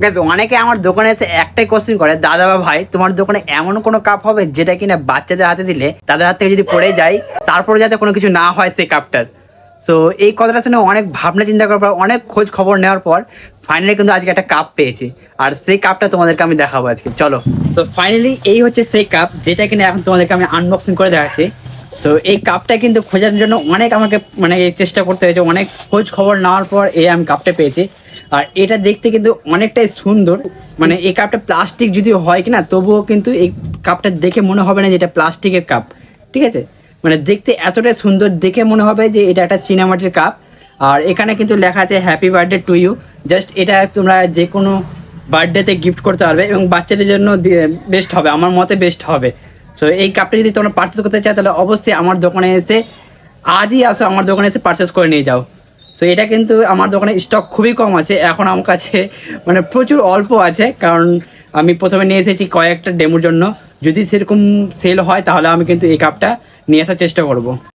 Guys অনেকে আমার দোকানে এসে একটাই কোশ্চেন করে, দাদা বা ভাই তোমার দোকানে এমন কোনো কাপ হবে যেটা কিনা বাচ্চাদের হাতে দিলে তাদের হাত থেকে যদি পড়ে যায় তারপরে যাতে কোনো কিছু না হয় সেই কাপটার। সো এই কথাটা শুনে অনেক ভাবনা চিন্তা করার পর, অনেক খোঁজ খবর নেওয়ার পর ফাইনালি কিন্তু আজকে একটা কাপ পেয়েছি, আর সেই কাপটা তোমাদেরকে আমি দেখাবো আজকে, চলো। সো ফাইনালি এই হচ্ছে সেই কাপ যেটা কিনা এখন তোমাদেরকে আমি আনবক্সিং করে দেখাচ্ছি। সো এই কাপটা কিন্তু খোঁজার জন্য অনেক আমাকে মানে চেষ্টা করতে হয়েছে, অনেক খোঁজ খবর নেওয়ার পর এই আমি কাপটা পেয়েছি। আর এটা দেখতে কিন্তু অনেকটাই সুন্দর, মানে এই কাপটা প্লাস্টিক যদি হয় কিনা তবুও কিন্তু এই কাপটা দেখে মনে হবে না যে এটা প্লাস্টিকের কাপ, ঠিক আছে? মানে দেখতে এতটাই সুন্দর, দেখে মনে হবে যে এটা একটা চীনামাটির কাপ। আর এখানে কিন্তু লেখা আছে happy birthday to you. Just এটা তোমরা যে কোনো বার্থডেতে গিফট করতে পারবে এবং বাচ্চাদের জন্য বেস্ট হবে, আমার মতে বেস্ট হবে। সো এই কাপটা যদি তোমরা পারচেস করতে চাও তাহলে অবশ্যই আমার দোকানে এসে আজই আসো, আমার দোকানে এসে পারচেস করে নিয়ে যাও। সো এটা কিন্তু আমার দোকানে স্টক খুবই কম আছে এখন, আমার কাছে মানে প্রচুর অল্প আছে, কারণ আমি প্রথমে নিয়ে এসেছি কয়েকটা ডেমোর জন্য। যদি সেরকম সেল হয় তাহলে আমি কিন্তু এই কাপটা নিয়ে আসার চেষ্টা করব।